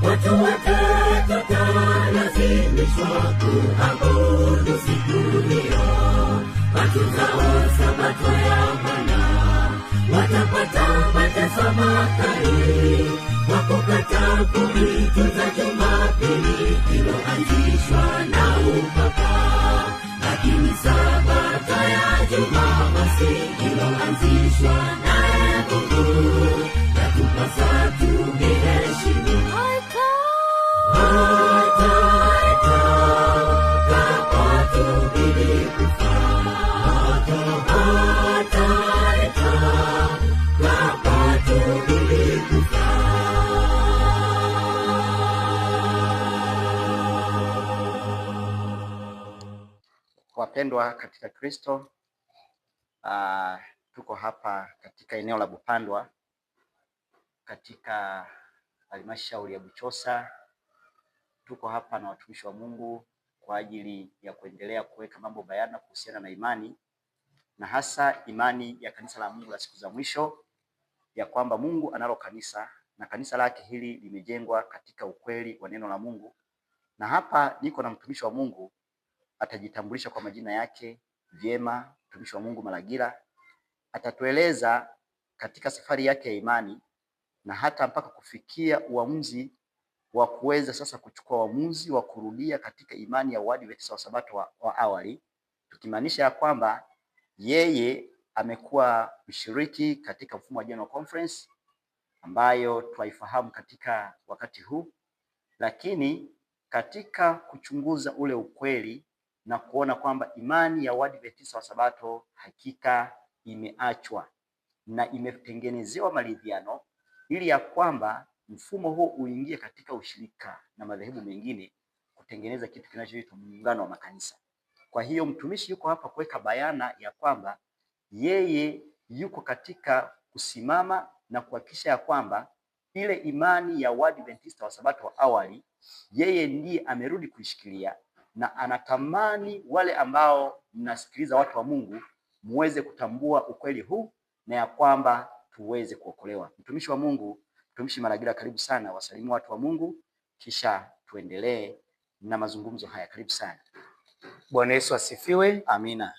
Watu wote tutalazimishwa kuabudu siku hiyo. Watuzao sabato ya Bwana watapata mateso makali kwa kukataa kuitunza Jumapili iliyoanzishwa na upapa. Lakini sabato ya Jumamosi iliyoanzishwa na Mungu yatupasa tuheshimu. Wapendwa katika Kristo, tuko hapa katika eneo la Bupandwa katika halmashauri ya Buchosa. Tuko hapa na watumishi wa Mungu kwa ajili ya kuendelea kuweka mambo bayana kuhusiana na imani, na hasa imani ya kanisa la Mungu la siku za mwisho, ya kwamba Mungu analo kanisa na kanisa lake hili limejengwa katika ukweli wa neno la Mungu. Na hapa niko na mtumishi wa Mungu, atajitambulisha kwa majina yake vyema. Mtumishi wa Mungu Malagira atatueleza katika safari yake ya imani na hata mpaka kufikia uamuzi wa kuweza sasa kuchukua uamuzi wa kurudia katika imani ya Waadventista wa Sabato wa awali, tukimaanisha ya kwamba yeye amekuwa mshiriki katika mfumo wa General Conference ambayo twaifahamu katika wakati huu, lakini katika kuchunguza ule ukweli na kuona kwamba imani ya Waadventista wa Sabato hakika imeachwa na imetengenezewa maridhiano ili ya kwamba mfumo huo uingie katika ushirika na madhehebu mengine kutengeneza kitu kinachoitwa muungano wa makanisa. Kwa hiyo mtumishi yuko hapa kuweka bayana ya kwamba yeye yuko katika kusimama na kuhakikisha ya kwamba ile imani ya Waadventista wa Sabato wa awali yeye ndiye amerudi kuishikilia, na anatamani wale ambao mnasikiliza watu wa Mungu muweze kutambua ukweli huu na ya kwamba tuweze kuokolewa. Mtumishi wa Mungu, mtumishi Malagira, karibu sana, wasalimu watu wa Mungu kisha tuendelee na mazungumzo haya. Karibu sana. Bwana Yesu asifiwe. Amina.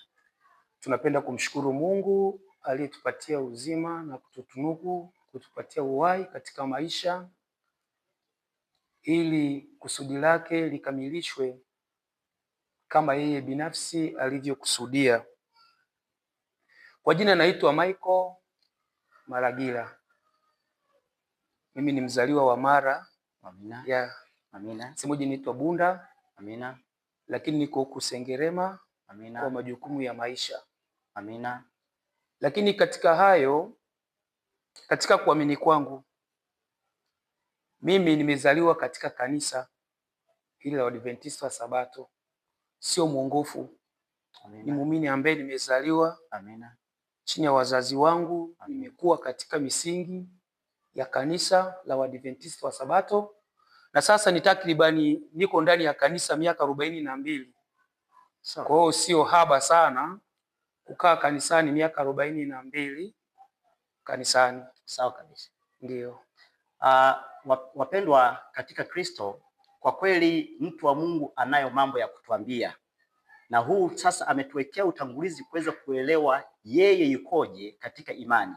Tunapenda kumshukuru Mungu aliyetupatia uzima na kututunuku, kutupatia uhai katika maisha ili kusudi lake likamilishwe kama yeye binafsi alivyokusudia. Kwa jina naitwa Michael Malagira. Mimi ni mzaliwa wa Mara. Amina. Ya. Amina. Simoji naitwa Bunda. Amina. Lakini niko huku Sengerema. Amina. Kwa majukumu ya maisha. Amina. Lakini katika hayo, katika kuamini kwangu, mimi nimezaliwa katika kanisa hili la Waadventista wa Sabato. Sio mwongofu. Amina. Ni muumini ambaye nimezaliwa. Amina. Chini ya wazazi wangu. Amina. Nimekuwa katika misingi ya kanisa la Waadventista wa Sabato, na sasa ni takribani niko ndani ya kanisa miaka 42. Kwa hiyo sio haba sana kukaa kanisani miaka 42 kanisani. Sawa kabisa. Ndio. Wapendwa katika Kristo, kwa kweli mtu wa Mungu anayo mambo ya kutuambia, na huu sasa ametuwekea utangulizi kuweza kuelewa yeye yukoje katika imani.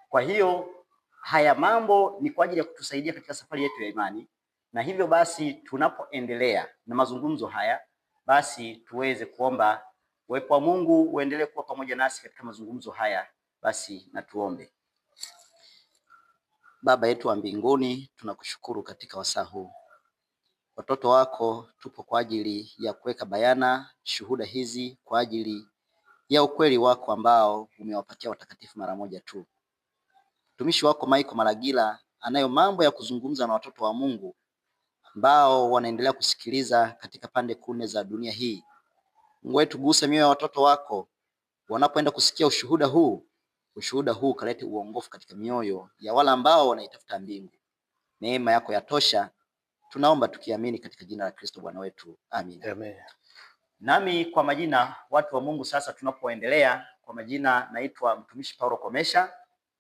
Kwa hiyo haya mambo ni kwa ajili ya kutusaidia katika safari yetu ya imani, na hivyo basi tunapoendelea na mazungumzo haya, basi tuweze kuomba uwepo wa Mungu uendelee kuwa pamoja nasi katika mazungumzo haya. Basi na tuombe. Baba yetu wa mbinguni, tunakushukuru katika wasaa huu. Watoto wako tupo kwa ajili ya kuweka bayana shuhuda hizi kwa ajili ya ukweli wako ambao umewapatia watakatifu mara moja tu. Mtumishi wako Michael Malagira anayo mambo ya kuzungumza na watoto wa Mungu ambao wanaendelea kusikiliza katika pande kune za dunia hii. Mungu wetu, guse mioyo ya watoto wako wanapoenda kusikia ushuhuda huu kalete uongofu katika mioyo ya wale ambao wanaitafuta mbingu. Neema yako yatosha, tunaomba tukiamini katika jina la Kristo Bwana wetu. Amen. Amen. Nami kwa majina watu wa Mungu, sasa tunapoendelea Kwa majina naitwa mtumishi Paulo Komesha,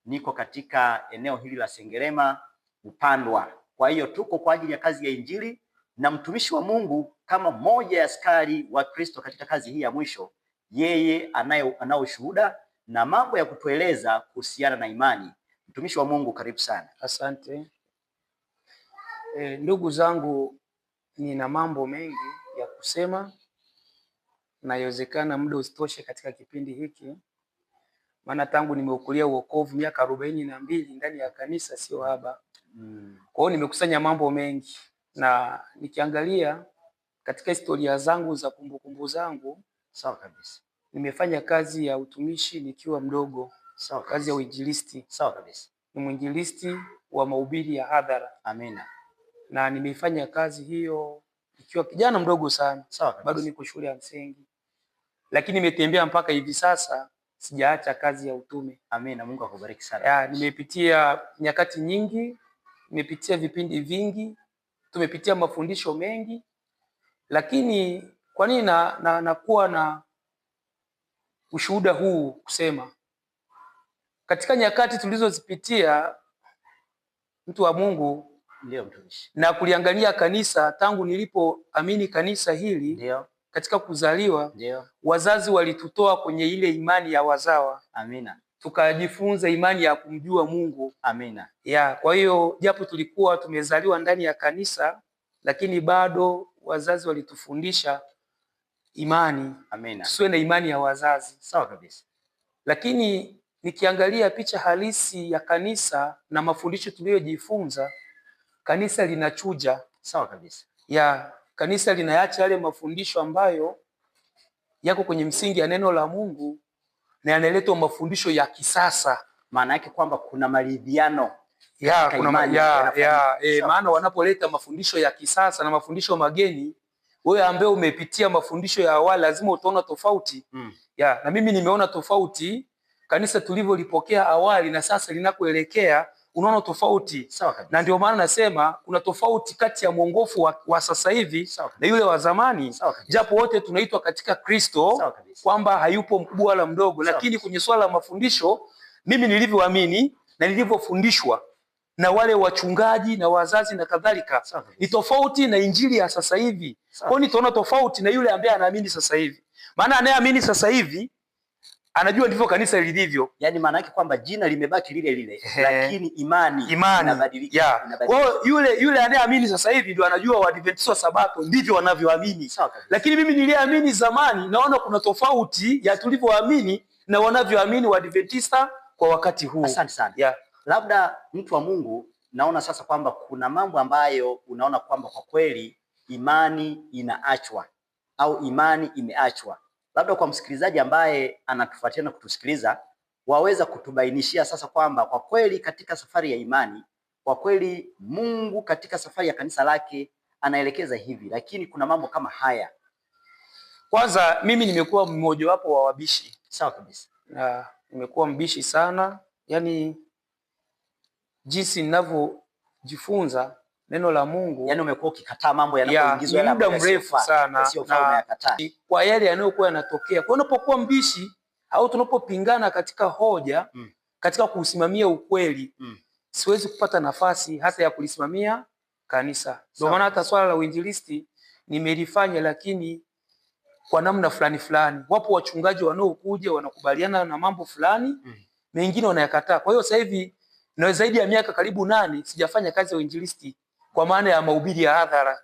niko katika eneo hili la Sengerema Upandwa. Kwa hiyo tuko kwa ajili ya kazi ya Injili na mtumishi wa Mungu kama mmoja ya askari wa Kristo katika kazi hii ya mwisho, yeye anao ushuhuda na mambo ya kutueleza kuhusiana na imani. Mtumishi wa Mungu, karibu sana. Asante. Ndugu zangu, nina mambo mengi ya kusema na yawezekana muda usitoshe katika kipindi hiki, maana tangu nimeukulia wokovu miaka 42 ndani ya kanisa sio haba. Kwa hiyo nimekusanya mambo mengi, na nikiangalia katika historia zangu za kumbukumbu zangu, sawa kabisa, nimefanya kazi ya utumishi nikiwa mdogo. Sawa, kazi ya uinjilisti. Sawa kabisa. Ni mwinjilisti wa mahubiri ya hadhara. Amina. Na nimeifanya kazi hiyo nikiwa kijana mdogo sana. Sawa kabisa. Bado niko shule ya msingi. Lakini nimetembea mpaka hivi sasa, sijaacha kazi ya utume. Amina, Mungu akubariki sana. Nimepitia nyakati nyingi, nimepitia vipindi vingi, tumepitia mafundisho mengi. Lakini kwa nini nakuwa na ushuhuda huu kusema? Katika nyakati tulizozipitia, mtu wa Mungu, ndio mtumishi, na kuliangalia kanisa tangu nilipoamini kanisa hili, ndio katika kuzaliwa, ndio wazazi walitutoa kwenye ile imani ya wazawa. Amina. Tukajifunza imani ya kumjua Mungu. Amina. Kwa hiyo japo tulikuwa tumezaliwa ndani ya kanisa, lakini bado wazazi walitufundisha imani. Amina. Tusiwe na imani ya wazazi. Sawa kabisa. Lakini nikiangalia picha halisi ya kanisa na mafundisho tuliyojifunza, kanisa linachuja. Sawa kabisa. Kanisa linaacha yale mafundisho ambayo yako kwenye msingi ya neno la Mungu na yanaletwa mafundisho ya kisasa. Maana yake kwamba kuna maridhiano. Maana wanapoleta mafundisho ya kisasa na mafundisho mageni, wewe ambaye umepitia mafundisho ya awali lazima utaona tofauti. Na mimi nimeona tofauti. Kanisa tulivyolipokea awali na sasa linakoelekea, unaona tofauti. Na ndio maana nasema kuna tofauti kati ya mwongofu wa sasa hivi na yule wa zamani. Japo wote tunaitwa katika Kristo, kwamba hayupo mkubwa wala mdogo. Lakini kwenye swala la mafundisho, mimi nilivyoamini na nilivyofundishwa na wale wachungaji na wazazi na kadhalika, ni tofauti na injili ya sasa hivi. Kwa hiyo nitaona tofauti na yule ambaye anaamini sasa hivi. Maana anayeamini sasa hivi anajua ndivyo kanisa lilivyo. Yaani maana yake kwamba jina limebaki lile lile, lakini imani inabadilika. Kwa hiyo yule anayeamini sasa hivi ndio anajua Waadventista wa Sabato ndivyo wanavyoamini. Lakini mimi niliamini zamani, naona kuna tofauti ya tulivyoamini na wanavyoamini Waadventista kwa wakati huu. Asante sana. Labda mtu wa Mungu, naona sasa kwamba kuna mambo ambayo unaona kwamba kwa kweli imani inaachwa au imani imeachwa. Labda kwa msikilizaji ambaye anatufuatia na kutusikiliza, waweza kutubainishia sasa kwamba kwa kweli katika safari ya imani, kwa kweli Mungu katika safari ya kanisa lake anaelekeza hivi, lakini kuna mambo kama haya. Kwanza mimi nimekuwa mmoja wapo wa wabishi. Sawa kabisa. Nimekuwa mbishi sana. Yaani jinsi ninavyojifunza neno la Mungu, yaani umekuwa ukikataa mambo yanapoingizwa ya muda mrefu sana, kwa yale yanayokuwa yanatokea. Kwa unapokuwa mbishi au tunapopingana katika hoja, katika kusimamia ukweli, siwezi kupata nafasi hata ya kulisimamia kanisa. Ndio maana hata swala la uinjilisti nimelifanya, lakini kwa namna fulani fulani. Wapo wachungaji wanaokuja wanakubaliana na mambo fulani, mengine wanayakataa. Kwa hiyo sasa hivi na zaidi ya miaka karibu 8 sijafanya kazi ya uinjilisti kwa maana ya mahubiri ya hadhara.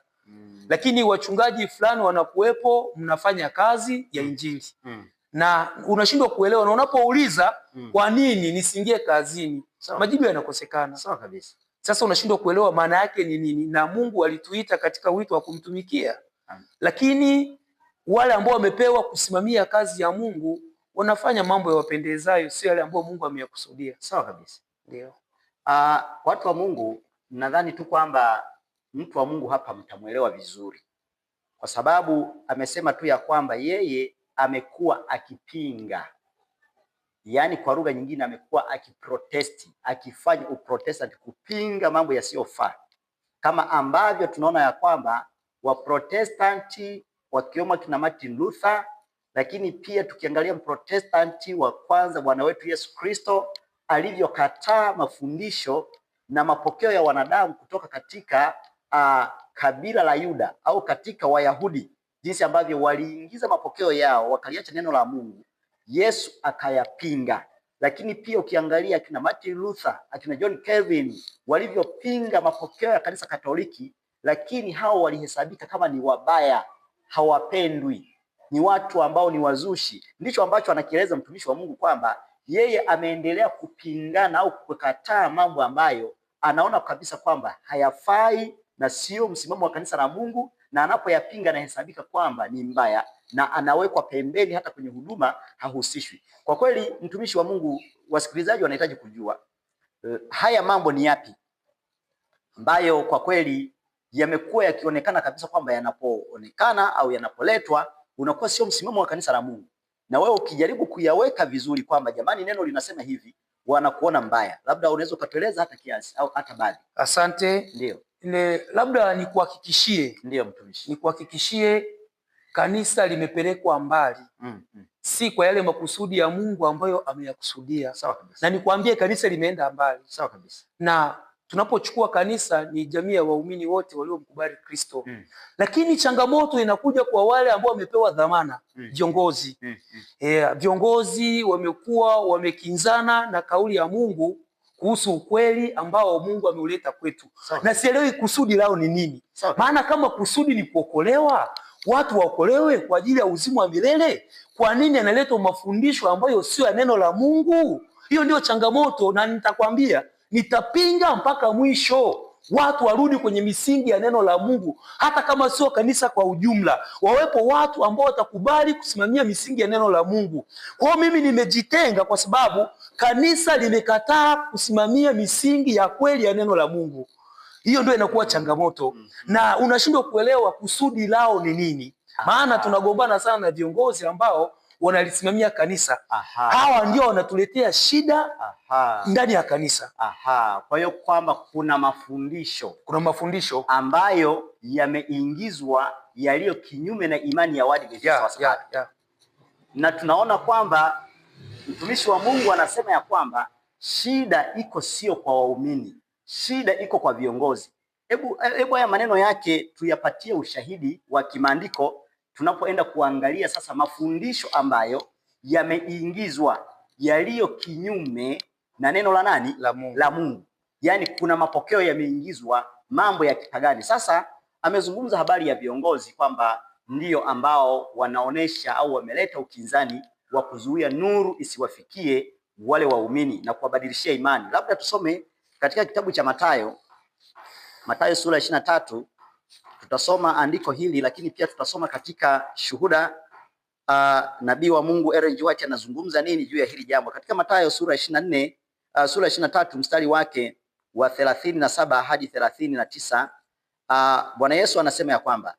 Lakini wachungaji fulani wanakuwepo, mnafanya kazi ya injili. Na unashindwa kuelewa, na unapouliza kwa nini nisingie kazini, majibu yanakosekana. Sawa kabisa. Sasa unashindwa kuelewa maana yake ni nini, na Mungu alituita katika wito wa kumtumikia. Lakini wale ambao wamepewa kusimamia kazi ya Mungu wanafanya mambo yawapendezayo, sio yale ambayo Mungu ameyakusudia. Sawa kabisa. Ndio. Watu wa Mungu, nadhani tu kwamba mtu wa Mungu hapa mtamuelewa vizuri, kwa sababu amesema tu ya kwamba yeye amekuwa akipinga, yaani kwa lugha nyingine amekuwa akiprotesti, akifanya uprotestant, kupinga mambo yasiyofaa, kama ambavyo tunaona ya kwamba Waprotestanti wakiwemo kina Martin Luther, lakini pia tukiangalia Mprotestanti wa kwanza Bwana wetu Yesu Kristo alivyokataa mafundisho na mapokeo ya wanadamu kutoka katika kabila la Yuda au katika Wayahudi, jinsi ambavyo waliingiza mapokeo yao wakaliacha neno la Mungu, Yesu akayapinga. Lakini pia ukiangalia akina Martin Luther, akina John Calvin walivyopinga mapokeo ya kanisa Katoliki, lakini hao walihesabika kama ni wabaya, hawapendwi, ni watu ambao ni wazushi. Ndicho ambacho anakieleza mtumishi wa Mungu kwamba yeye ameendelea kupingana au kukataa mambo ambayo anaona kabisa kwamba hayafai na sio msimamo wa kanisa la Mungu, na anapoyapinga anahesabika kwamba ni mbaya na anawekwa pembeni, hata kwenye huduma hahusishwi. Kwa kweli, mtumishi wa Mungu, wasikilizaji wanahitaji kujua haya mambo ni yapi ambayo kwa kweli yamekuwa yakionekana kabisa kwamba yanapoonekana au yanapoletwa unakuwa sio msimamo wa kanisa la Mungu, na wewe ukijaribu kuyaweka vizuri kwamba jamani, neno linasema hivi, wanakuona mbaya. Labda unaweza ukatueleza hata kiasi au hata baadhi. Asante. Ndio. Labda nikuhakikishie. Ndio mtumishi. Nikuhakikishie kanisa limepelekwa mbali. Si kwa yale makusudi ya Mungu ambayo ameyakusudia. Sawa kabisa. Na nikwambie kanisa limeenda mbali. Sawa kabisa. Na tunapochukua kanisa ni jamii ya waumini wote waliomkubali Kristo. Lakini changamoto inakuja kwa wale ambao wamepewa dhamana, viongozi. Viongozi wamekuwa wamekinzana na kauli ya Mungu kuhusu ukweli ambao Mungu ameuleta kwetu. Na sielewi kusudi lao ni nini. Maana kama kusudi ni kuokolewa, watu waokolewe kwa ajili ya uzima wa milele, kwa nini analeta mafundisho ambayo sio ya neno la Mungu? Hiyo ndio changamoto, na nitakwambia nitapinga mpaka mwisho. Watu warudi kwenye misingi ya neno la Mungu, hata kama sio kanisa kwa ujumla. Wawepo watu ambao watakubali kusimamia misingi ya neno la Mungu. Kwa hiyo mimi nimejitenga kwa sababu kanisa limekataa kusimamia misingi ya kweli ya neno la Mungu. Hiyo ndio inakuwa changamoto. Na unashindwa kuelewa kusudi lao ni nini. Maana tunagombana sana na viongozi ambao wanalisimamia kanisa. Hawa ndio wanatuletea shida ndani ya kanisa. Kwa hiyo kwamba kuna mafundisho ambayo yameingizwa yaliyo kinyume na imani ya Waadventista wa Sabato. Na tunaona kwamba mtumishi wa Mungu anasema ya kwamba shida iko sio kwa waumini, shida iko kwa viongozi. Hebu haya maneno yake tuyapatie ushahidi wa kimaandiko tunapoenda kuangalia sasa mafundisho ambayo yameingizwa yaliyo kinyume na neno la nani? La Mungu. Yaani kuna mapokeo yameingizwa, mambo ya kipagani. Sasa amezungumza habari ya viongozi kwamba ndio ambao wanaonesha au wameleta ukinzani wa kuzuia nuru isiwafikie wale waumini na kuwabadilishia imani. Labda tusome katika kitabu cha Mathayo sura 23, tutasoma andiko hili, lakini pia tutasoma katika Shuhuda. Nabii wa Mungu Ellen G. White anazungumza nini juu ya hili jambo katika Mathayo sura 24, sura 23 mstari wake wa 37 hadi 39. Bwana Yesu anasema ya kwamba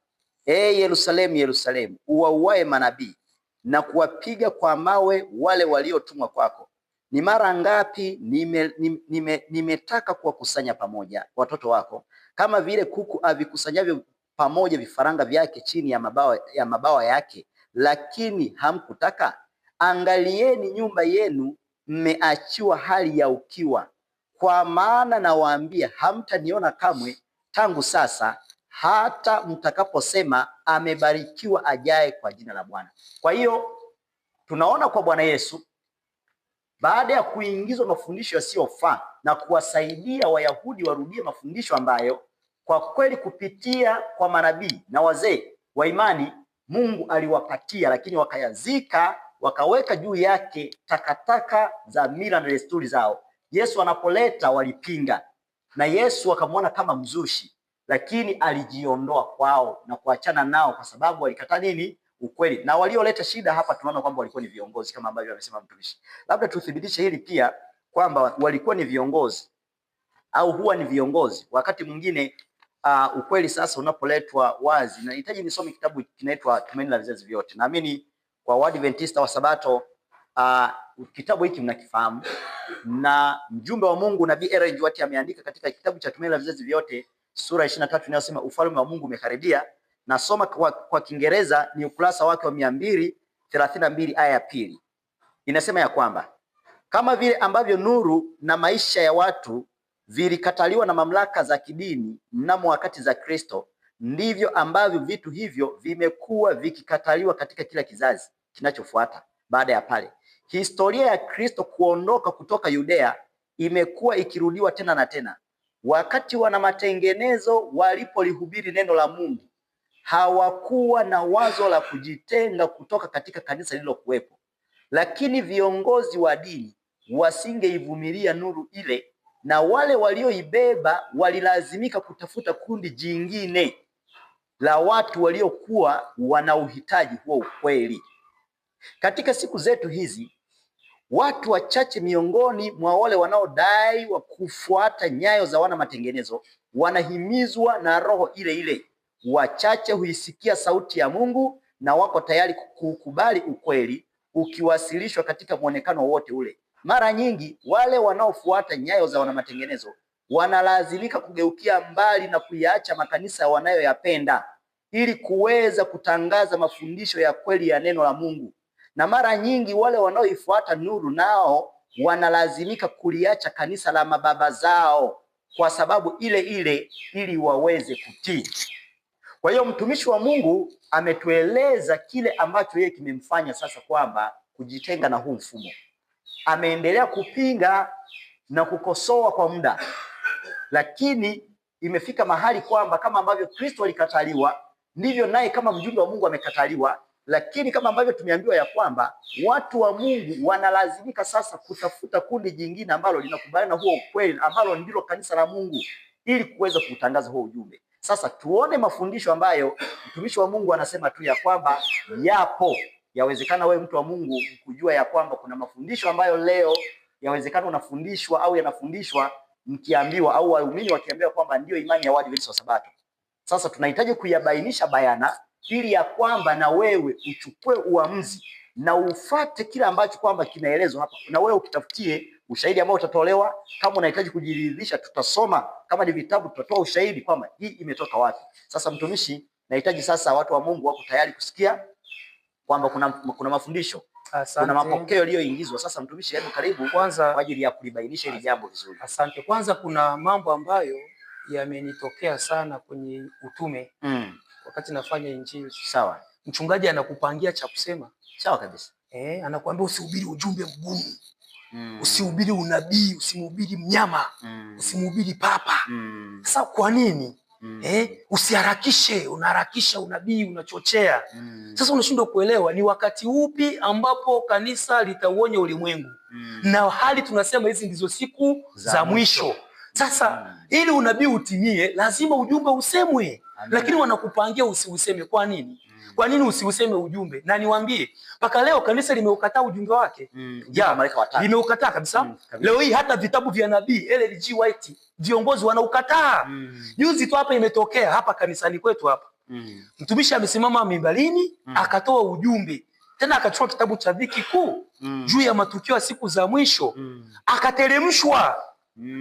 Yerusalemu, Yerusalemu, uwauaye manabii na kuwapiga kwa mawe wale waliotumwa kwako, ni mara ngapi nimetaka kuwakusanya pamoja watoto wako kama vile kuku avikusanyavyo pamoja vifaranga vyake chini ya mabawa yake, lakini hamkutaka. Angalieni, nyumba yenu mmeachiwa hali ya ukiwa. Kwa maana nawaambia, hamtaniona kamwe tangu sasa hata mtakaposema, amebarikiwa ajaye kwa jina la Bwana. Kwa hiyo tunaona kwa Bwana Yesu, baada ya kuingizwa mafundisho yasiyofaa na kuwasaidia Wayahudi warudie mafundisho ambayo kwa kweli kupitia kwa manabii na wazee wa imani Mungu aliwapatia, lakini wakayazika, wakaweka juu yake takataka za mila na desturi zao. Yesu anapoleta walipinga, na Yesu akamwona kama mzushi, lakini alijiondoa kwao na kuachana nao kwa sababu walikataa nini? Ukweli. Na walioleta shida hapa tunaona kwamba walikuwa ni viongozi kama ambavyo amesema mtumishi. Labda tuthibitishe hili pia kwamba walikuwa ni viongozi au huwa ni viongozi wakati mwingine. Ukweli sasa unapoletwa wazi, na nahitaji nisome kitabu kinaitwa Tumaini la Vizazi Vyote. Naamini kwa Waadventista wa Sabato kitabu hiki mnakifahamu, na mjumbe wa Mungu Nabii Ellen G. White ameandika katika kitabu cha Tumaini la Vizazi Vyote sura 23 inayosema ufalme wa Mungu umekaribia. Nasoma kwa Kiingereza, ni ukurasa wake wa 32 aya ya pili inasema ya kwamba kama vile ambavyo nuru na maisha ya watu vilikataliwa na mamlaka za kidini mnamo wakati za Kristo, ndivyo ambavyo vitu hivyo vimekuwa vikikataliwa katika kila kizazi kinachofuata baada ya pale. Historia ya Kristo kuondoka kutoka Yudea imekuwa ikirudiwa tena na tena. Wakati wana matengenezo walipolihubiri neno la Mungu, hawakuwa na wazo la kujitenga kutoka katika kanisa lililokuwepo, lakini viongozi wa dini wasingeivumilia nuru ile, na wale walioibeba walilazimika kutafuta kundi jingine la watu waliokuwa wana uhitaji huo ukweli. Katika siku zetu hizi, watu wachache miongoni mwa wale wanaodai wa kufuata nyayo za wana matengenezo wanahimizwa na roho ile ile. Wachache huisikia sauti ya Mungu na wako tayari kukubali ukweli ukiwasilishwa katika muonekano wote ule. Mara nyingi wale wanaofuata nyayo za wana matengenezo wanalazimika kugeukia mbali na kuyaacha makanisa wanayoyapenda ili kuweza kutangaza mafundisho ya kweli ya neno la Mungu. Na mara nyingi wale wanaoifuata nuru nao wanalazimika kuliacha kanisa la mababa zao kwa sababu ile ile ili waweze kutii. Kwa hiyo mtumishi wa Mungu ametueleza kile ambacho yeye kimemfanya sasa kwamba kujitenga na huu mfumo. Ameendelea kupinga na kukosoa kwa muda, lakini imefika mahali kwamba kama ambavyo Kristo alikataliwa, ndivyo naye kama mjumbe wa Mungu amekataliwa. Lakini kama ambavyo tumeambiwa ya kwamba watu wa Mungu wanalazimika sasa kutafuta kundi jingine ambalo linakubaliana na huo ukweli, ambalo ndilo kanisa la Mungu, ili kuweza kutangaza huo ujumbe. Sasa tuone mafundisho ambayo mtumishi wa Mungu anasema tu ya kwamba yapo. Yawezekana wewe mtu wa Mungu kujua ya kwamba kuna mafundisho ambayo leo yawezekana unafundishwa au yanafundishwa mkiambiwa au waumini wakiambiwa kwamba ndio imani ya Waadventista wa Sabato. Sasa tunahitaji kuyabainisha bayana ili ya kwamba na wewe uchukue uamuzi na ufate kile ambacho kwamba kinaelezwa hapa, na wewe ukitafutie ushahidi ambao utatolewa. Kama unahitaji kujiridhisha, tutasoma, kama ni vitabu tutatoa ushahidi kwamba hii imetoka wapi. Sasa mtumishi, nahitaji sasa watu wa Mungu wako tayari kusikia kwamba kuna mafundisho. Asante. Kuna mapokeo yaliyoingizwa. Sasa mtumishi, hebu karibu kwanza kwa ajili ya kulibainisha hili jambo vizuri. Asante. Kwanza kuna mambo ambayo yamenitokea sana kwenye utume wakati nafanya injili. Sawa. Mchungaji anakupangia cha kusema. Sawa kabisa. Anakuambia usihubiri ujumbe mgumu. Usihubiri unabii, usimhubiri mnyama, usimhubiri papa. Sasa kwa nini? Usiharakishe, unaharakisha unabii, unachochea. Sasa unashindwa kuelewa ni wakati upi ambapo kanisa litauonya ulimwengu. Na hali tunasema hizi ndizo siku za mwisho. Sasa ili unabii utimie lazima ujumbe usemwe. Lakini wanakupangia usiuseme. Kwa nini? Kwa nini usiuseme ujumbe? Na niwaambie, mpaka leo kanisa limeukataa ujumbe wake. Limeukataa kabisa. Leo hii hata vitabu vya nabii LG White viongozi wanaukataa. Juzi tu hapa imetokea hapa kanisani kwetu hapa. Mtumishi amesimama mimbarini akatoa ujumbe. Tena akachukua kitabu cha dhiki kuu juu ya matukio ya siku za mwisho. Akateremshwa.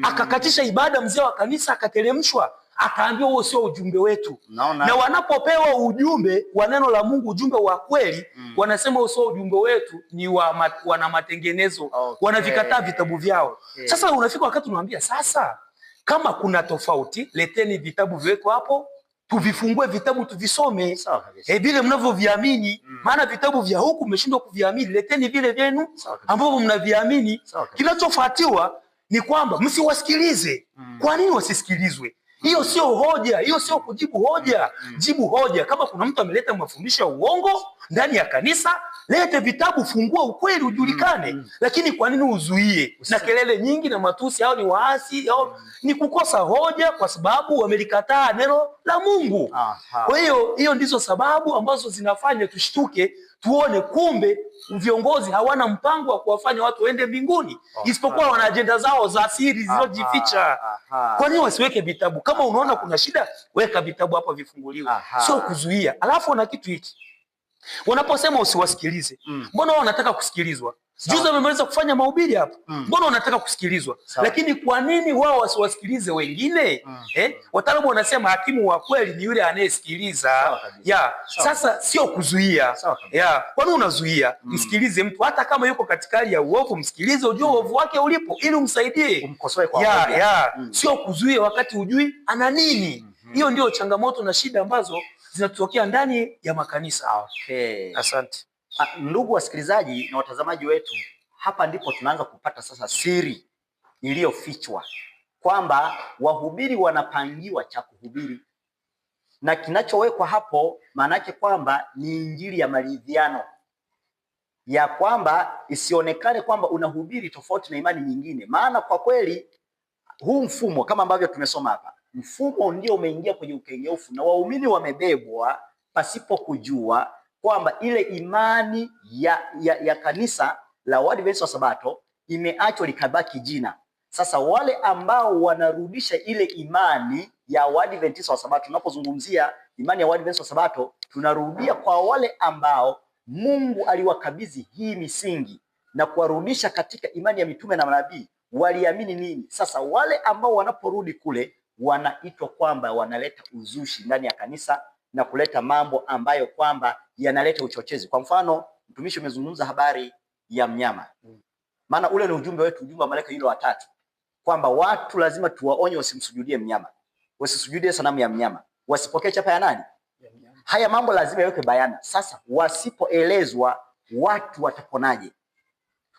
Akakatisha ibada, mzee wa kanisa akateremshwa. Akaambiwa huo sio ujumbe wetu. Na wanapopewa ujumbe wa neno la Mungu, ujumbe wa kweli, wanasema huo sio ujumbe wetu, ni wana matengenezo. Wanavikataa vitabu vyao. Sasa unafika wakati unawaambia sasa, kama kuna tofauti, leteni vitabu vyetu hapo, tuvifungue vitabu tuvisome. Vile mnavyoviamini, maana vitabu vya huku mmeshindwa kuviamini, leteni vile vyenu ambavyo mnaviamini. Kinachofuatiwa ni kwamba msiwasikilize. Kwa nini wasisikilizwe? Hiyo sio hoja, hiyo sio kujibu hoja. Jibu hoja. Kama kuna mtu ameleta mafundisho ya uongo ndani ya kanisa, lete vitabu, fungua ukweli ujulikane. Lakini kwa nini uzuie na kelele nyingi na matusi? Hao ni waasi, hao ni kukosa hoja kwa sababu wamelikataa neno la Mungu. Kwa hiyo ndizo sababu ambazo zinafanya tushtuke, tuone kumbe viongozi hawana mpango wa kuwafanya watu waende mbinguni, isipokuwa wana ajenda zao za siri zilizojificha. Kwa nini wasiweke vitabu? Kama unaona kuna shida, weka vitabu hapo vifunguliwe, sio kuzuia. Alafu na kitu hiki, Wanaposema usiwasikilize, mbona wao wanataka kusikilizwa? Juzi wamemaliza kufanya mahubiri hapa. Mbona wanataka kusikilizwa? Lakini kwa nini wao wasiwasikilize wengine? Wataalamu wanasema hakimu wa kweli ni yule anayesikiliza. Sasa sio kuzuia. Kwa nini unazuia? Msikilize mtu hata kama yuko katika hali ya uovu, msikilize, ujue uovu wake ulipo ili umsaidie. Umkosoe kwa hoja. Sio kuzuia wakati hujui ana nini. Hiyo ndio changamoto na shida ambazo zinatokea ndani ya makanisa. Asante. Ndugu wasikilizaji na watazamaji wetu, hapa ndipo tunaanza kupata sasa siri iliyofichwa kwamba wahubiri wanapangiwa cha kuhubiri, na kinachowekwa hapo maana yake kwamba ni injili ya maridhiano, ya kwamba isionekane kwamba unahubiri tofauti na imani nyingine. Maana kwa kweli huu mfumo kama ambavyo tumesoma hapa, mfumo ndio umeingia kwenye ukengeufu na waumini wamebebwa pasipo kujua kwamba ile imani ya kanisa la Waadventista wa Sabato imeachwa likabaki jina. Sasa wale ambao wanarudisha ile imani ya Waadventista wa Sabato, tunapozungumzia imani ya Waadventista wa Sabato, tunarudia kwa wale ambao Mungu aliwakabidhi hii misingi na kuwarudisha katika imani ya mitume na manabii. Waliamini nini? Sasa wale ambao wanaporudi kule wanaitwa kwamba wanaleta uzushi ndani ya kanisa na kuleta mambo ambayo kwamba yanaleta uchochezi. Kwa mfano, mtumishi umezungumza habari ya mnyama. Maana ule ni ujumbe wetu, ujumbe wa malaika yule watatu, kwamba watu lazima tuwaonye wasimsujudie mnyama, wasisujudie sanamu ya mnyama, wasipokee chapa ya nani? Haya mambo lazima yaweke bayana. Sasa wasipoelezwa watu wataponaje?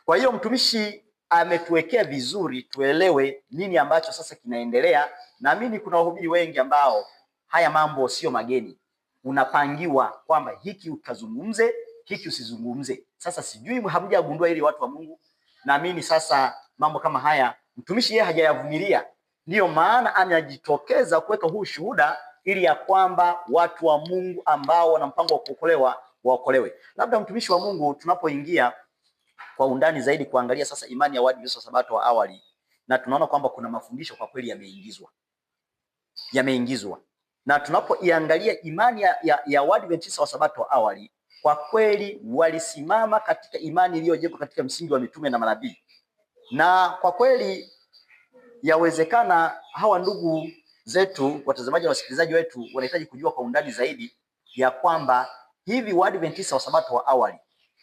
Kwa hiyo mtumishi ametuwekea vizuri tuelewe nini ambacho sasa kinaendelea. Naamini kuna wahubiri wengi ambao haya mambo sio mageni. Unapangiwa kwamba hiki ukazungumze, hiki usizungumze. Sasa sijui hamjagundua ili watu wa Mungu. Naamini sasa mambo kama haya mtumishi yeye hajayavumilia. Ndiyo maana anajitokeza kuweka huu shuhuda ili ya kwamba watu wa Mungu ambao wana mpango wa kuokolewa waokolewe. Labda mtumishi wa Mungu, tunapoingia kwa undani zaidi kuangalia sasa imani ya Waadventista wa Sabato wa awali, na tunaona kwamba kuna mafundisho kwa kweli yameingizwa. Na tunapoiangalia imani ya Waadventista wa Sabato wa awali, kwa kweli walisimama katika imani iliyojengwa katika msingi wa mitume na manabii. Na kwa kweli yawezekana hawa ndugu zetu, watazamaji na wasikilizaji wetu, wanahitaji kujua kwa undani zaidi ya kwamba hivi Waadventista wa Sabato wa awali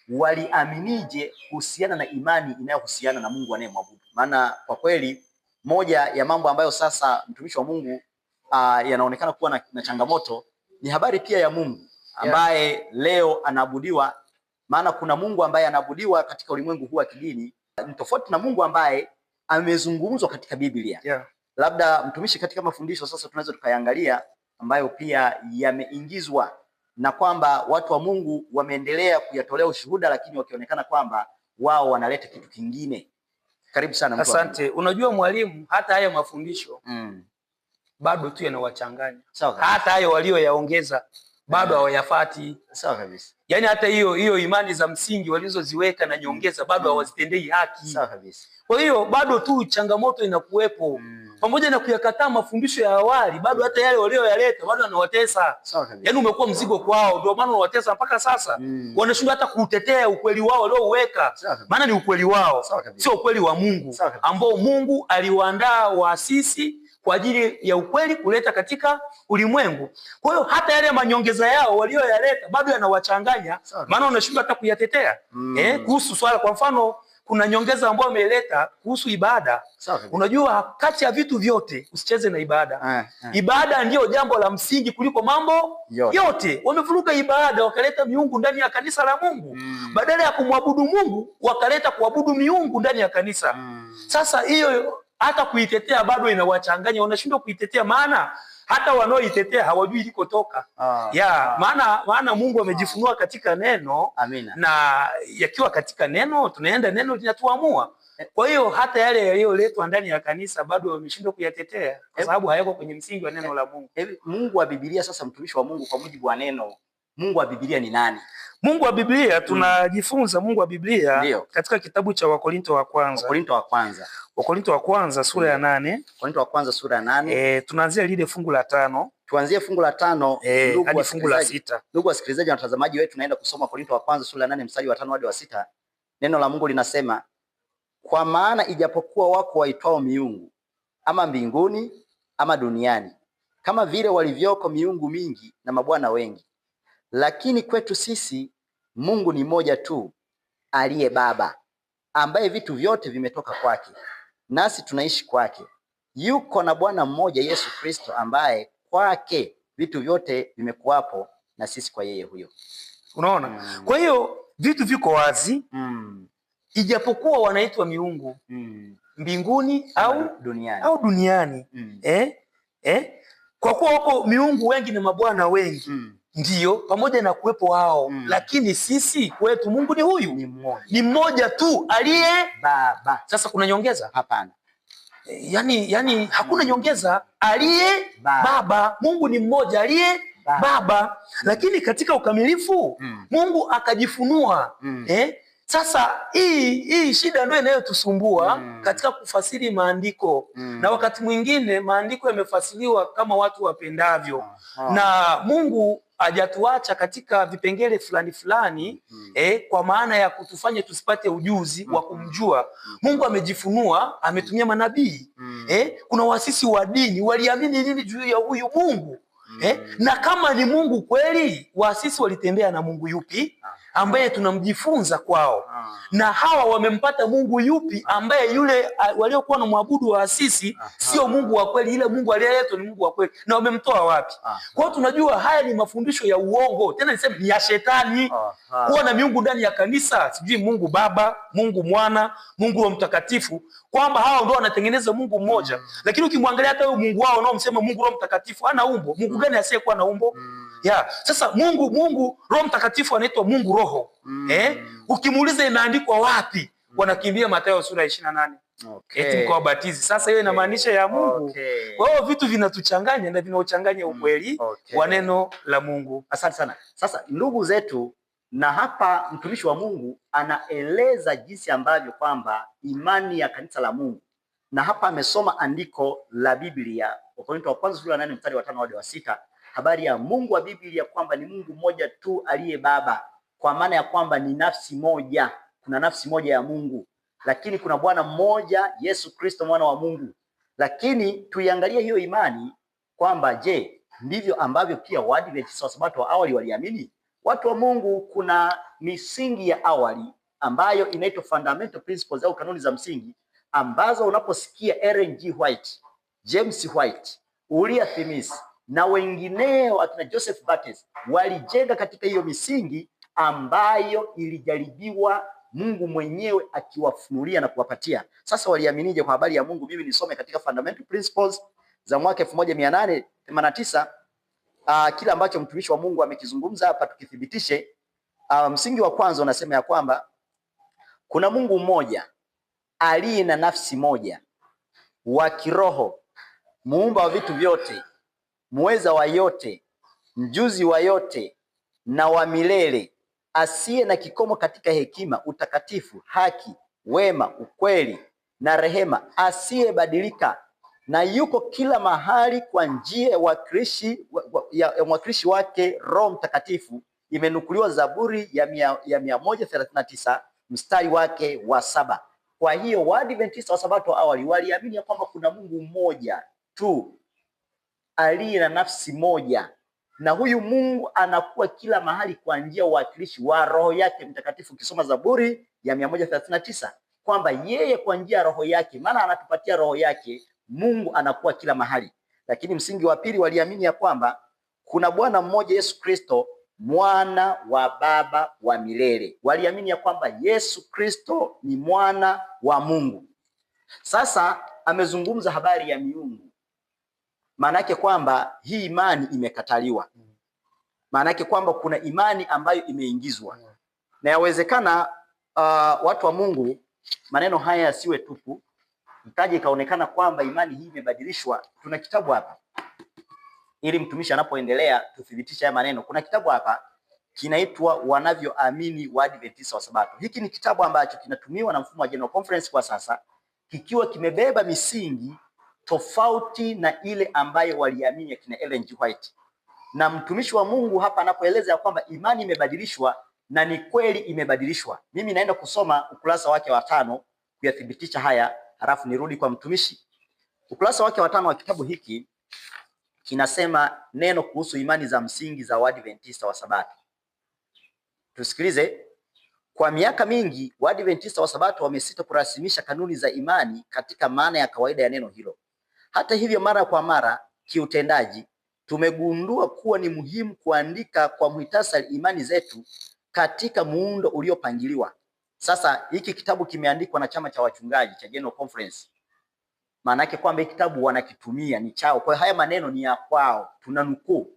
waliaminije kuhusiana na imani inayohusiana na Mungu anayemwabudu. Maana kwa kweli moja ya mambo ambayo sasa mtumishi wa Mungu yanaonekana kuwa na changamoto ni habari pia ya Mungu ambaye leo anaabudiwa. Maana kuna Mungu ambaye anaabudiwa katika ulimwengu huu wa kidini, ni tofauti na Mungu ambaye amezungumzwa katika Biblia. Labda mtumishi, katika mafundisho sasa tunaweza tukayangalia ambayo pia yameingizwa na kwamba watu wa Mungu wameendelea kuyatolea ushuhuda, lakini wakionekana kwamba wao wanaleta kitu kingine. Karibu sana. Asante. Unajua mwalimu, hata haya mafundisho bado tu yanawachanganya. Hata hayo walioyaongeza bado hawayafati. Sawa kabisa. Yaani hata hiyo imani za msingi walizoziweka na nyongeza bado hawazitendei haki. Sawa kabisa. Kwa hiyo bado tu changamoto inakuwepo. Pamoja na kuyakataa mafundisho ya awali, bado hata yale walioyaleta bado yanawatesa. Yaani umekuwa mzigo kwao, ndio maana wanawatesa mpaka sasa. Wanashindwa hata kutetea ukweli wao waliouweka. Maana ni ukweli wao, sio ukweli wa Mungu ambao Mungu aliwaandaa waasisi kwa ajili ya ukweli kuleta katika ulimwengu. Kwa hiyo hata yale manyongeza yao walioyaleta bado yanawachanganya, maana wanashindwa hata kuyatetea. Kuhusu swala, kwa mfano, kuna nyongeza ambayo wameleta kuhusu ibada. Unajua, kati ya vitu vyote usicheze na ibada. Ibada ndiyo jambo la msingi kuliko mambo yote. Wamevuruga ibada, wakaleta miungu ndani ya kanisa la Mungu. Badala ya kumwabudu Mungu, wakaleta kuabudu miungu ndani ya kanisa. Sasa hiyo hata kuitetea bado inawachanganya, wanashindwa kuitetea, maana hata wanaoitetea hawajui ilikotoka. Maana Mungu amejifunua katika neno. Amina. Na yakiwa katika neno, tunaenda neno linatuamua. Kwa hiyo hata yale yaliyoletwa ndani ya kanisa bado wameshindwa kuyatetea kwa sababu hayako kwenye msingi wa neno la Mungu. Mungu wa Biblia sasa, mtumishi wa Mungu, kwa mujibu wa neno, Mungu wa Biblia ni nani? Mungu wa Biblia tunajifunza Mungu wa Biblia katika kitabu cha Wakorinto wa kwanza. Wakorinto wa kwanza sura ya 8. Wakorinto wa kwanza sura ya 8. Tunaanzia lile fungu la 5. tuanzie fungu la 5 hadi fungu la 6. Ndugu wasikilizaji na watazamaji wetu, naenda kusoma Korinto wa kwanza sura ya 8 mstari wa 5 hadi wa 6. Neno la Mungu linasema, kwa maana ijapokuwa wako waitwao miungu ama mbinguni ama duniani, kama vile walivyoko miungu mingi na mabwana wengi, lakini kwetu sisi Mungu ni mmoja tu, aliye Baba, ambaye vitu vyote vimetoka kwake, nasi tunaishi kwake. Yuko na Bwana mmoja Yesu Kristo, ambaye kwake vitu vyote vimekuwapo, na sisi kwa yeye huyo. Unaona? Kwa hiyo vitu viko wazi. Ijapokuwa wanaitwa miungu mbinguni au duniani. Kwa kuwa wako miungu wengi na mabwana wengi, ndiyo, pamoja na kuwepo wao, lakini sisi kwetu Mungu ni huyu, ni mmoja tu, aliye Baba. Sasa kuna nyongeza? Hapana. Yani hakuna nyongeza. Aliye Baba. Mungu ni mmoja, aliye Baba. Lakini katika ukamilifu Mungu akajifunua. Sasa hii shida ndio inayotusumbua katika kufasiri maandiko. Na wakati mwingine maandiko yamefasiriwa kama watu wapendavyo. Na Mungu hajatuacha katika vipengele fulani kwa maana ya kutufanya tusipate ujuzi wa kumjua. Mungu amejifunua, ametumia manabii. Kuna waasisi wa dini waliamini nini juu ya huyu Mungu? Na kama ni Mungu kweli, waasisi walitembea na Mungu yupi ambaye tunamjifunza kwao? Na hawa wamempata Mungu yupi ambaye yule waliokuwa na mwabudu waasisi sio Mungu wa kweli, ile Mungu aliyeletwa ni Mungu wa kweli, na wamemtoa wapi? Kwa hiyo tunajua haya ni mafundisho ya uongo, tena niseme ni ya shetani. Kuwa na miungu ndani ya kanisa, sijui Mungu Baba, Mungu Mwana, Mungu Roho Mtakatifu, kwamba hao ndio wanatengeneza Mungu mmoja. Lakini ukimwangalia hata huyo Mungu wao unaomsema Mungu Roho Mtakatifu hana umbo. Mungu gani asiyekuwa na umbo? Sasa Mungu Roho Mtakatifu anaitwa Mungu Roho. Ukimuuliza imeandikwa wapi, wanakimbia Mathayo sura ya 28. Eti mkawabatizi. Sasa hiyo inamaanisha ya Mungu. Kwa hiyo vitu vinatuchanganya na vinauchanganya ukweli wa neno la Mungu. Asante sana. Sasa ndugu zetu, na hapa mtumishi wa Mungu anaeleza jinsi ambavyo kwamba imani ya kanisa la Mungu, na hapa amesoma andiko la Biblia, Wakorintho wa kwanza sura ya 8 mstari wa 5 hadi wa 6, habari ya Mungu wa Biblia kwamba ni Mungu mmoja tu aliye Baba, kwa maana ya kwamba ni nafsi moja. Kuna nafsi moja ya Mungu, lakini kuna Bwana mmoja Yesu Kristo mwana wa Mungu. Lakini tuiangalie hiyo imani kwamba je, ndivyo ambavyo pia Waadventista wa Sabato wa awali waliamini? Watu wa Mungu, kuna misingi ya awali ambayo inaitwa fundamental principles au kanuni za msingi, ambazo unaposikia Ellen G. White, James White, Uriah Smith na wengineo akina Joseph Bates walijenga katika hiyo misingi ambayo ilijaribiwa Mungu mwenyewe akiwafunulia na kuwapatia. Sasa waliaminije kwa habari ya Mungu? Mimi nisome katika Fundamental Principles za mwaka 1889 kila ambacho mtumishi wa Mungu amekizungumza hapa tukithibitishe. Msingi wa kwanza unasema ya kwamba kuna Mungu mmoja aliye na nafsi moja, wa kiroho, muumba wa vitu vyote, muweza wa yote, mjuzi wa yote na wa milele, asiye na kikomo katika hekima, utakatifu, haki, wema, ukweli na rehema, asiyebadilika, na yuko kila mahali kwa njia ya mwakilishi wake Roho Mtakatifu. Imenukuliwa Zaburi ya 139 mstari wake wa 7. Kwa hiyo Waadventista wa Sabato awali waliamini ya kwamba kuna Mungu mmoja tu aliye na nafsi moja, na huyu Mungu anakuwa kila mahali kwa njia ya uwakilishi wa Roho yake Mtakatifu. Ukisoma Zaburi ya 139 kwamba yeye kwa njia ya Roho yake, maana anatupatia Roho yake, Mungu anakuwa kila mahali. Lakini msingi wa pili, waliamini ya kwamba kuna Bwana mmoja Yesu Kristo, mwana wa Baba wa milele. Waliamini ya kwamba Yesu Kristo ni mwana wa Mungu. Sasa amezungumza habari ya miungu. Maana yake kwamba hii imani imekataliwa. Maana yake kwamba kuna imani ambayo imeingizwa. Na yawezekana watu wa Mungu, maneno haya yasiwe tupu, ikaje ikaonekana kwamba imani hii imebadilishwa. Tuna kitabu hapa, ili mtumishi anapoendelea tuthibitisha haya maneno. Kuna kitabu hapa kinaitwa Wanavyoamini Waadventista wa Sabato. Hiki ni kitabu ambacho kinatumiwa na mfumo wa General Conference kwa sasa, kikiwa kimebeba misingi tofauti na ile ambayo waliamini akina Ellen G. White. Na mtumishi wa Mungu hapa anapoeleza ya kwamba imani imebadilishwa, na ni kweli imebadilishwa. Mimi naenda kusoma ukurasa wake wa 5 kuyathibitisha haya, halafu nirudi kwa mtumishi. Ukurasa wake wa 5 wa kitabu hiki kinasema neno kuhusu imani za msingi za Waadventista wa Sabato. Tusikilize. Kwa miaka mingi Waadventista wa Sabato wamesita kurasimisha kanuni za imani katika maana ya kawaida ya neno hilo. Hata hivyo, mara kwa mara kiutendaji tumegundua kuwa ni muhimu kuandika kwa muhtasari imani zetu katika muundo uliopangiliwa. Sasa hiki kitabu kimeandikwa na chama cha wachungaji cha General Conference. Maana yake kwamba hiki kitabu wanakitumia, ni chao. Kwa hiyo haya maneno ni ya kwao, tunanukuu.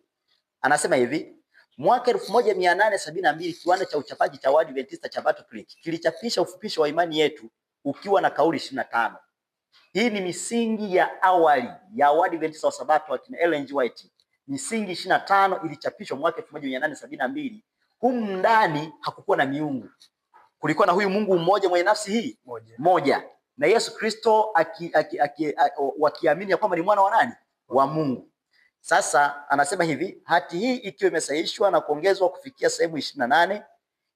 Anasema hivi: mwaka 1872 kiwanda cha uchapaji cha Waadventista cha Battle Creek kilichapisha ufupisho wa imani yetu ukiwa na kauli 25. Hii ni misingi ya awali ya Waadventista wa Sabato akina Ellen G. White. Misingi 25 ilichapishwa mwaka 1872. Humu ndani hakukuwa na miungu. Kulikuwa na huyu Mungu mmoja mwenye nafsi hii moja. Na Yesu Kristo wakiamini ya kwamba ni mwana wa nani? Wa Mungu. Sasa anasema hivi: hati hii ikiwa imesahihishwa na kuongezwa kufikia sehemu 28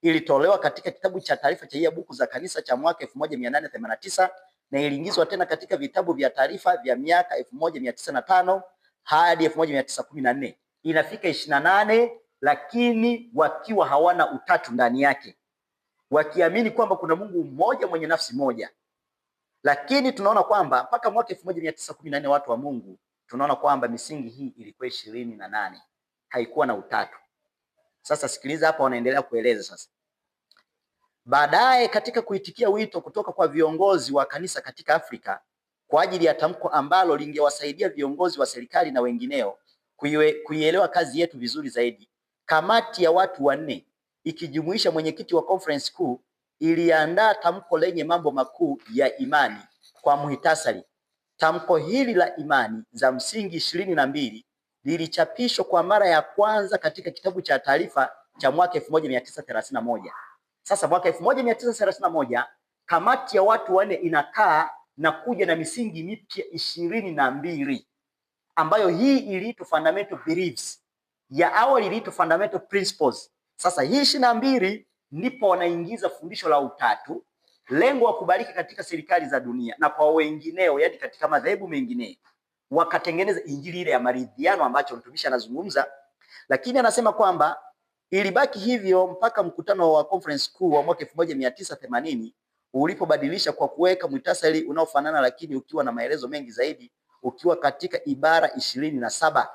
ilitolewa katika kitabu cha taarifa cha buku za kanisa cha mwaka 1889 na iliingizwa tena katika vitabu vya taarifa vya miaka 1905 hadi 1914. Inafika 28, lakini wakiwa hawana utatu ndani yake, wakiamini kwamba kuna Mungu mmoja mwenye nafsi moja. Lakini tunaona kwamba mpaka mwaka 1914 watu wa Mungu tunaona kwamba misingi hii ilikuwa 28, haikuwa na utatu. Sasa sikiliza hapa, wanaendelea kueleza sasa. Baadaye katika kuitikia wito kutoka kwa viongozi wa kanisa katika Afrika kwa ajili ya tamko ambalo lingewasaidia viongozi wa serikali na wengineo kuielewa kazi yetu vizuri zaidi, kamati ya watu 4 ikijumuisha mwenyekiti wa conference kuu iliandaa tamko lenye mambo makuu ya imani kwa muhtasari. Tamko hili la imani za msingi 22 lilichapishwa kwa mara ya kwanza katika kitabu cha taarifa cha mwaka 1931. Sasa mwaka 1931 kamati ya watu 4 inakaa na kuja na misingi mipya 22, ambayo hii iliitwa fundamental beliefs. Ya awali iliitwa fundamental principles. Sasa hii 22 ndipo wanaingiza fundisho la utatu, lengo wa kubariki katika serikali za dunia na kwa wengineo, yani katika madhehebu mengine. Wakatengeneza injili ile ya maridhiano ambacho mtumishi anazungumza. Lakini anasema kwamba ilibaki hivyo mpaka mkutano wa conference kuu wa mwaka 1980 ulipobadilisha kwa kuweka muhtasari unaofanana lakini ukiwa na maelezo mengi zaidi, ukiwa katika ibara 27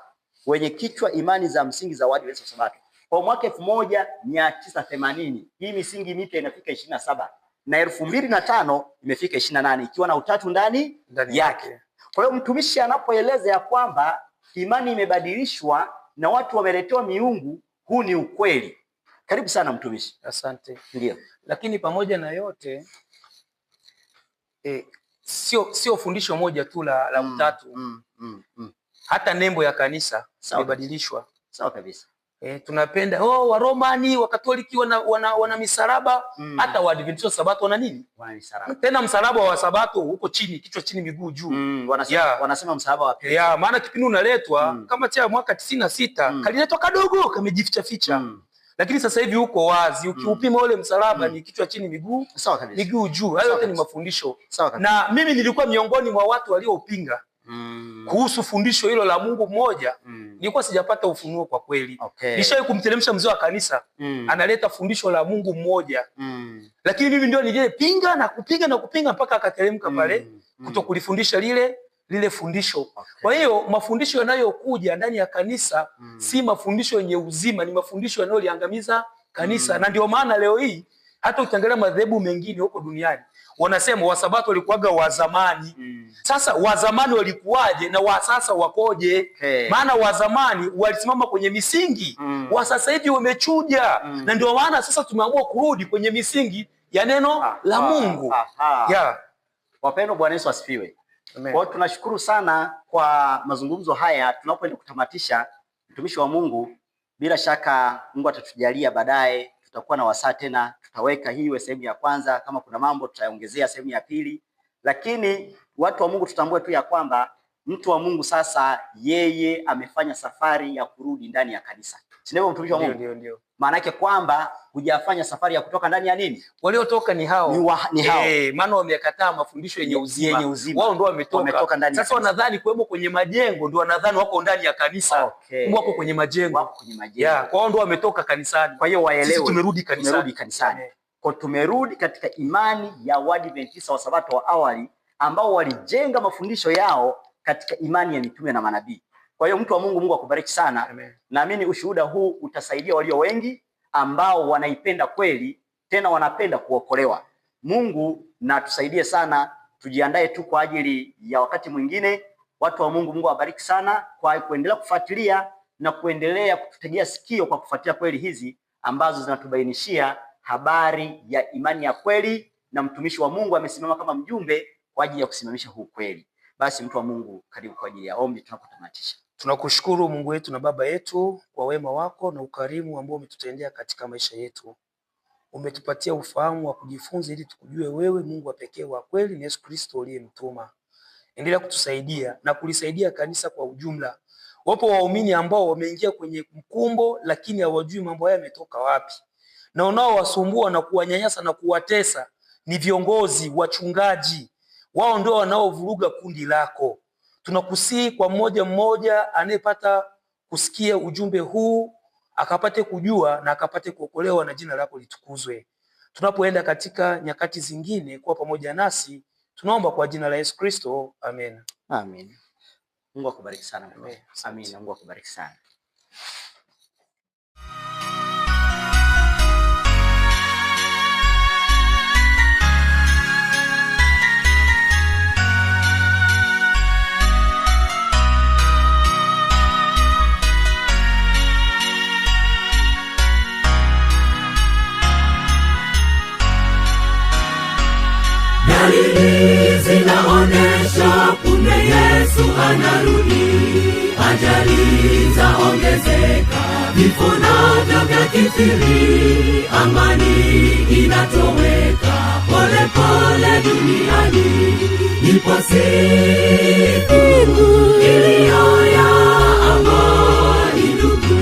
wenye kichwa imani za msingi za Waadventista wa Sabato. Kwa mwaka 1980 hii misingi mipya inafika 27 na 2005 imefika 28 ikiwa na utatu ndani yake. Kwa hiyo mtumishi anapoeleza ya kwamba imani imebadilishwa na watu wameletewa miungu, huu ni ukweli. Karibu sana mtumishi. Asante. Ndio. Lakini pamoja na yote sio fundisho moja tu la utatu. Hata nembo ya kanisa imebadilishwa. Sawa kabisa. Tunapenda Waromani, Wakatoliki wana misalaba, hata Waadventista wa Sabato wana nini? Wana misalaba. Tena msalaba wa Sabato huko chini, kichwa chini miguu juu. Wanasema msalaba wa pekee. Maana kipindi unaletwa kama cha mwaka 96 kaliletwa kadogo kamejificha ficha. Lakini sasa hivi uko wazi, ukiupima ule msalaba ni kichwa chini miguu, sawa kabisa, miguu juu. Hayo yote ni mafundisho. Na mimi nilikuwa miongoni mwa watu waliopinga kuhusu fundisho hilo la Mungu mmoja. Nilikuwa sijapata ufunuo kwa kweli. Nishawahi kumteremsha mzee wa kanisa, analeta fundisho la Mungu mmoja. Lakini mimi ndio nilipinga na kupinga mpaka akateremka pale kutokulifundisha lile fundisho. Kwa hiyo mafundisho yanayokuja ndani ya kanisa si mafundisho yenye uzima, ni mafundisho yanayoliangamiza kanisa. Na ndio maana leo hii hata ukiangalia madhehebu mengine huko duniani wanasema Wasabato walikuwaga wa zamani. Sasa wa zamani walikuwaje na wa sasa wakoje? Maana wa zamani walisimama kwenye misingi, wa sasa hivi wamechuja. Na ndio maana sasa tumeamua kurudi kwenye misingi ya neno la Mungu. Wapendwa, Bwana Yesu asifiwe. Kwa tunashukuru sana kwa mazungumzo haya. Tunapoenda kutamatisha, mtumishi wa Mungu, bila shaka Mungu atatujalia baadaye tutakuwa na wasaa tena, tutaweka hii iwe sehemu ya kwanza. Kama kuna mambo tutaongezea sehemu ya pili, lakini watu wa Mungu tutambue tu ya kwamba mtu wa Mungu sasa yeye amefanya safari ya kurudi ndani ya kanisa. Sio mtumishi wa Mungu? Ndio. Maana yake kwamba hujafanya safari ya kutoka ndani ya nini? Waliotoka ni hao. Ni hao. Maana wamekataa mafundisho yenye uzima. Wao ndio wametoka ndani. Sasa wanadhani kwemo kwenye majengo, ndio wanadhani wako ndani ya kanisa. Okay. Wako kwenye majengo. Kwao ndio wametoka kanisani. Kwa hiyo waelewe. Sisi tumerudi kanisani. Kwa tumerudi katika imani ya Waadventista wa Sabato wa awali ambao walijenga mafundisho yao katika imani ya mitume na manabii. Kwa hiyo mtu wa Mungu, Mungu akubariki sana. Naamini ushuhuda huu utasaidia walio wengi ambao wanaipenda kweli, tena wanapenda kuokolewa. Mungu na tusaidie sana, tujiandae tu kwa ajili ya wakati mwingine. Watu wa Mungu, Mungu awabariki sana kwa kuendelea kufuatilia na kuendelea kututegea sikio kwa kufuatilia kweli hizi ambazo zinatubainishia habari ya imani ya kweli, na mtumishi wa Mungu amesimama kama mjumbe kwa ajili ya kusimamisha huu kweli. Basi mtu wa Mungu, karibu kwa ajili ya ombi tunapotamatisha. Tunakushukuru Mungu wetu na Baba yetu kwa wema wako na ukarimu ambao umetutendea katika maisha yetu. Umetupatia ufahamu wa kujifunza ili tukujue wewe Mungu wa pekee wa kweli na Yesu Kristo uliyemtuma. Endelea kutusaidia na kulisaidia kanisa kwa ujumla. Wapo waumini ambao wameingia kwenye mkumbo lakini hawajui mambo haya yametoka wapi. Na unaowasumbua na kuwanyanyasa na kuwatesa ni viongozi, wachungaji. Wao ndio wanaovuruga kundi lako. Tunakusihi kwa mmoja anayepata kusikia ujumbe huu akapate kujua na akapate kuokolewa na jina lako litukuzwe. Tunapoenda katika nyakati zingine kuwa pamoja nasi, tunaomba kwa jina la Yesu Kristo. Amen. Amen. Mungu akubariki sana. Amen. Mungu akubariki sana. Dalili zinaonesha punde Yesu anarudi, ajali zaongezeka, vifo navyo vyakithiri, amani inatoweka pole pole duniani. Ipo siku iliyo ya amani ndugu.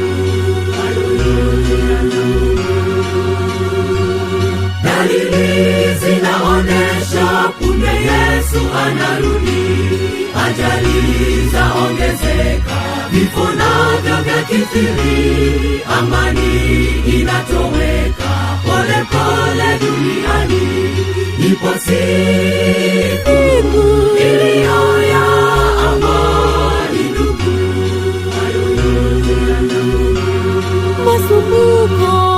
Dalili zinaonesha punde Yesu anarudi, ajali zaongezeka, vifo navyo vyakithiri, amani inatoweka pole pole duniani. Ipo siku iliyo ya amani ndugu. Masumbuko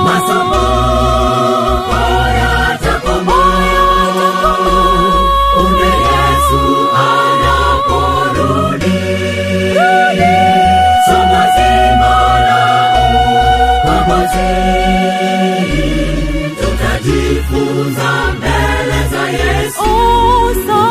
tutajifunza mbele za Yesu.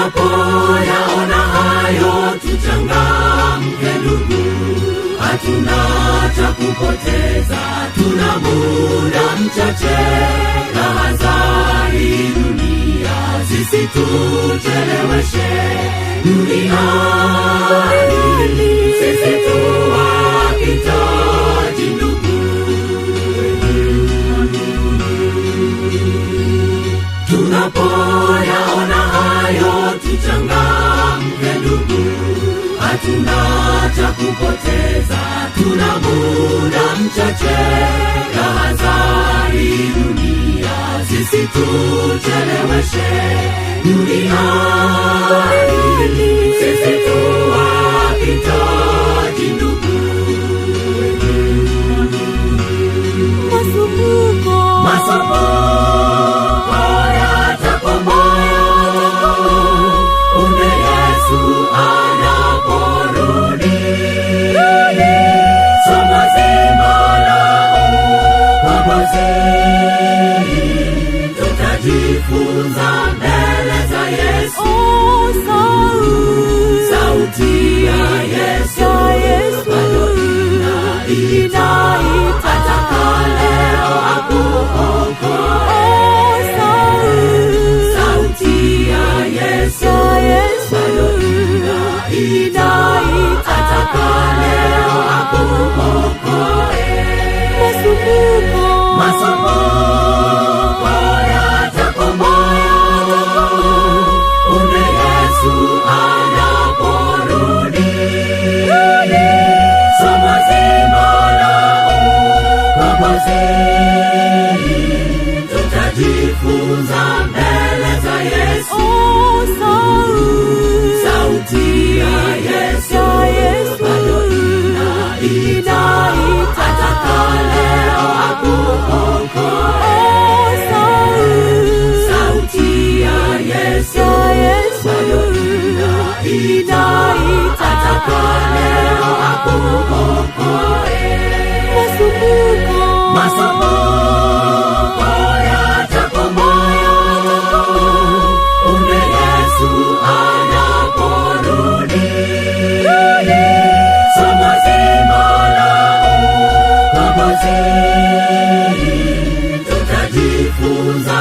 Tunapoyaona hayo tuchangamke ndugu, hatuna cha kupoteza, tuna muda mchache, raha za hii dunia zisitucheleweshe. Duniani sisi tu wahitaji ndugu, tunapoyaona hayo tuchangamke ndugu, hatuna cha kupoteza, tuna muda mchache, raha za hii dunia zisitucheleweshe. Duniani sisi tu wahitaji ndugu, masumbuko yatakomboa punde Yesu anaporudi. Somo zima la ukombozi tutajifunza mbele za Yesu. Sauti ya Yesu bado inaita, ataka leo akuokoe. Sauti ya Yesu bado inaita, ataka leo akuokoe. Masumbuko yatakomboa punde Yesu anaporudi. Somo zima la ukombozi tutajifunza mbele za Yesu. Sauti ya Yesu bado inaita, ataka leo akuokoe. Sauti ya Yesu bado inaita, ataka leo akuokoe. Masumbuko yatakomboa punde Yesu anaporudi. Somo zima la ukombozi tutajifunza